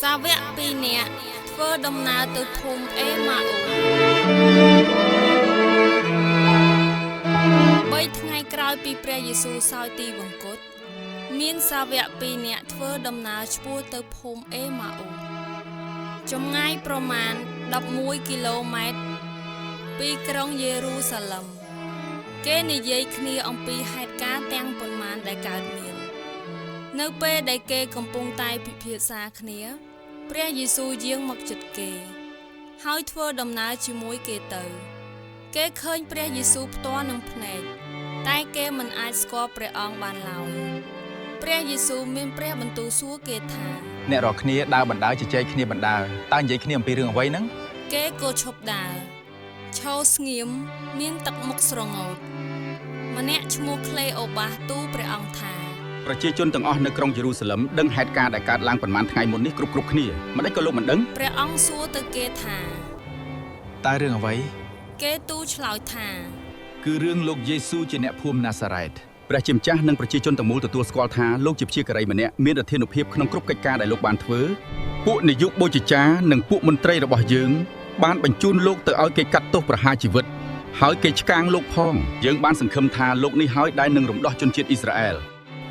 សាវកពីរនាក់ធ្វើដំណើរទៅភូមិអេម៉ាអូ3ថ្ងៃក្រោយពីព្រះយេស៊ូវសោយទីវង្គតមានសាវកពីរនាក់ធ្វើដំណើរឆ្ពោះទៅភូមិអេម៉ាអូចម្ងាយប្រមាណ11គីឡូម៉ែត្រពីក្រុងយេរូសាឡឹមគេនិយាយគ្នាអំពីហេតុការណ៍ទាំងប៉ុន្មានដែលកើតមាននៅពេលដែលគេកំពុងតែពិភាក្សាគ្នាព្រះយេស៊ូវយាងមកជិតគេហើយធ្វើដំណើរជាមួយគេទៅគេឃើញព្រះយេស៊ូវផ្ទាល់នឹងភ្នែកតែគេមិនអាចស្គាល់ព្រះអង្គបានឡើយព្រះយេស៊ូវមានព្រះបន្ទូលសួរគេថាអ្នករាល់គ្នាដើរបណ្ដើរជជែកគ្នាបណ្ដើរតើនិយាយគ្នាអំពីរឿងអ្វីហ្នឹងគេក៏ឈប់ដើរឈរស្ងៀមមានទឹកមុខស្រងោតម្នាក់ឈ្មោះក្លេអូបាសទូលព្រះអង្គថាប្រជាជនទាំងអស់នៅក្រុងយេរូសាឡឹមដឹងហេតុការណ៍ដែលកើតឡើងប៉ុន្មានថ្ងៃមុននេះគ្រប់គ្នាមិនដេចក៏លោកមិនដឹងព្រះអង្គសួរទៅគេថាតើរឿងអ្វីគេទូលឆ្លើយថាគឺរឿងលោកយេស៊ូវជាអ្នកភូមិណាសារ៉េតព្រះជាម្ចាស់និងប្រជាជនទាំងមូលទទួលស្គាល់ថាលោកជាព្យាការីម្នាក់មានឫទ្ធានុភាពក្នុងគ្រប់កិច្ចការដែលលោកបានធ្វើពួកនាយកបូជាចារនិងពួកមន្ត្រីរបស់យើងបានបញ្ជូនលោកទៅឲ្យគេកាត់ទោសប្រហារជីវិតហើយគេឆ្កាងលោកផងយើងបានសង្ឃឹមថាលោកនេះហើយដែលនឹងរំដោះជនជាតិអ៊ីស្រាអែល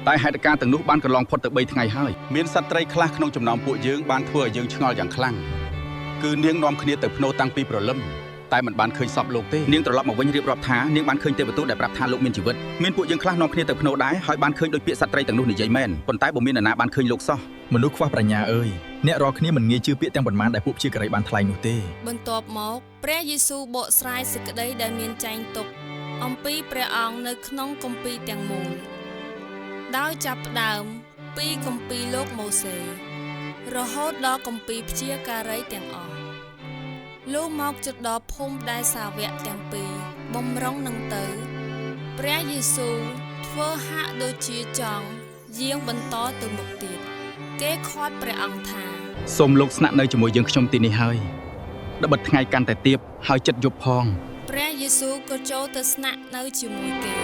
តែហេតុការណ៍ទាំងនោះបានកន្លងផុតទៅ3ថ្ងៃហើយមានសត្វត្រីខ្លះក្នុងចំណោមពួកយើងបានធ្វើឲ្យយើងឆ្ងល់យ៉ាងខ្លាំងគឺនាងនាំគ្នាទៅភ្នូរតាំងពីព្រលឹមតែមិនបានឃើញសពលោកទេនាងត្រឡប់មកវិញរៀបរាប់ថានាងបានឃើញទេវទូតដែលប្រាប់ថាលោកមានជីវិតមានពួកយើងខ្លះនាំគ្នាទៅភ្នូរដែរហើយបានឃើញដោយពាក្យសត្វត្រីទាំងនោះនិយាយមែនប៉ុន្តែបើមាននរណាបានឃើញលោកសោះមនុស្សខ្វះប្រាជ្ញាអើយអ្នករាល់គ្នាមិនងាយជឿពាក្យទាំងប៉ុន្មានដែលពួកព្យាការីបានថ្លែងនោះទេបន្ទាប់មកព្រះយេស៊ូវបកស្រាយសេចក្តីដែលមានចែងទុកអំពីព្រះអង្គនៅក្នុងគម្ពីរទាំងមូលដោយចាប់ផ្ដើមពីគម្ពីរលោកម៉ូសេរហូតដល់គម្ពីរព្យាការីទាំងអស់លុះមកជិតដល់ភូមិដែលសាវកទាំងពីរបំរុងនឹងទៅព្រះយេស៊ូវធ្វើហាក់ដូចជាចង់យាងបន្តទៅមុខទៀតគេខាត់ព្រះអង្គថាសូមលោកស្នាក់នៅជាមួយយើងខ្ញុំទីនេះហើយដល់បិទថ្ងៃកាន់តែទៀបហើយចិត្តយប់ផងព្រះយេស៊ូវក៏ចូលទៅស្នាក់នៅជាមួយគេ